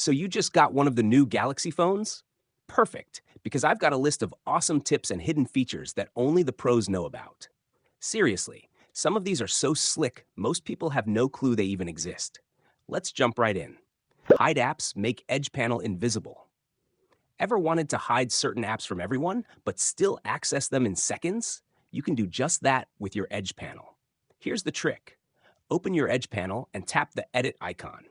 So you just got one of the new Galaxy phones? Perfect, because I've got a list of awesome tips and hidden features that only the pros know about. Seriously, some of these are so slick, most people have no clue they even exist. Let's jump right in. Hide apps make Edge Panel invisible. Ever wanted to hide certain apps from everyone, but still access them in seconds? You can do just that with your Edge Panel. Here's the trick. Open your Edge Panel and tap the Edit icon.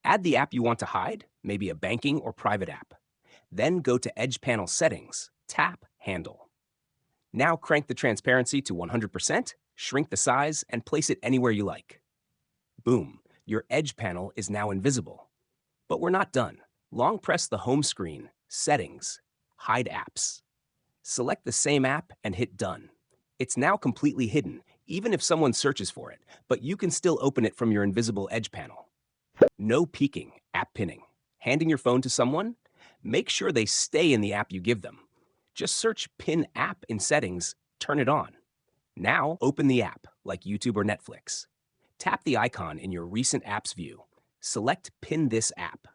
Add the app you want to hide, maybe a banking or private app. Then go to Edge Panel Settings, tap Handle. Now crank the transparency to 100%, shrink the size, and place it anywhere you like. Boom, your Edge Panel is now invisible. But we're not done. Long press the home screen, Settings, Hide Apps. Select the same app and hit Done. It's now completely hidden, even if someone searches for it, but you can still open it from your invisible Edge Panel. No peeking, app pinning. Handing your phone to someone? Make sure they stay in the app you give them. Just search Pin App in Settings, turn it on. Now open the app, like YouTube or Netflix. Tap the icon in your Recent Apps view. Select Pin this app.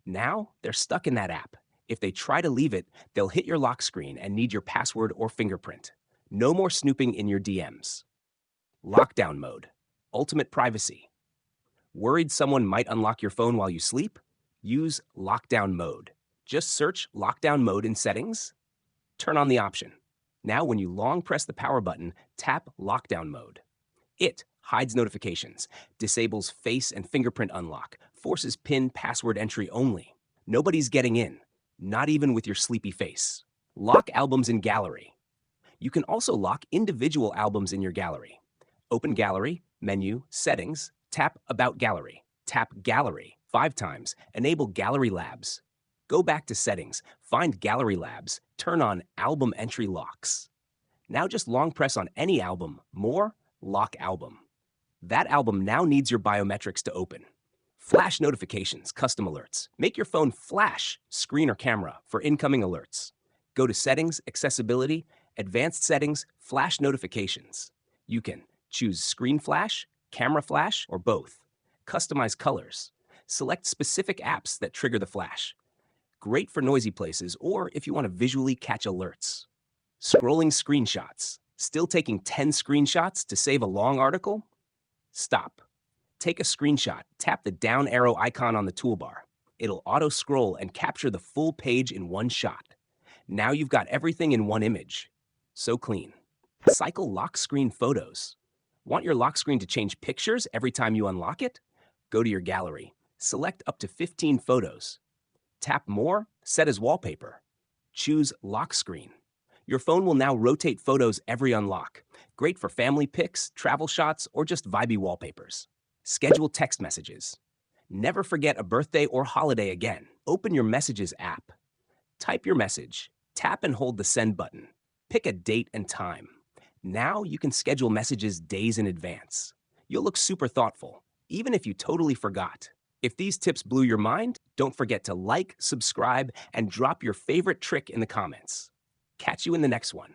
Now they're stuck in that app. If they try to leave it, they'll hit your lock screen and need your password or fingerprint. No more snooping in your DMs. Lockdown mode. Ultimate privacy. Worried someone might unlock your phone while you sleep? Use lockdown mode. Just search lockdown mode in Settings. Turn on the option. Now when you long press the power button, tap lockdown mode. It hides notifications, disables face and fingerprint unlock, forces PIN password entry only. Nobody's getting in, not even with your sleepy face. Lock albums in gallery. You can also lock individual albums in your gallery. Open Gallery, Menu, Settings, tap About Gallery. Tap Gallery 5 times, enable Gallery Labs. Go back to Settings, find Gallery Labs, turn on Album Entry Locks. Now just long press on any album, More, Lock Album. That album now needs your biometrics to open. Flash notifications, custom alerts. Make your phone flash, screen or camera, for incoming alerts. Go to Settings, Accessibility, Advanced Settings, Flash Notifications. You can choose Screen Flash, Camera Flash, or both. Customize colors. Select specific apps that trigger the flash. Great for noisy places or if you want to visually catch alerts. Scrolling screenshots. Still taking 10 screenshots to save a long article? Stop. Take a screenshot, tap the down arrow icon on the toolbar. It'll auto-scroll and capture the full page in one shot. Now you've got everything in one image. So clean. Cycle lock screen photos. Want your lock screen to change pictures every time you unlock it? Go to your gallery. Select up to 15 photos. Tap More, Set as Wallpaper. Choose Lock Screen. Your phone will now rotate photos every unlock. Great for family pics, travel shots, or just vibey wallpapers. Schedule text messages. Never forget a birthday or holiday again. Open your Messages app. Type your message. Tap and hold the Send button. Pick a date and time. Now you can schedule messages days in advance. You'll look super thoughtful, even if you totally forgot. If these tips blew your mind, don't forget to like, subscribe, and drop your favorite trick in the comments. Catch you in the next one.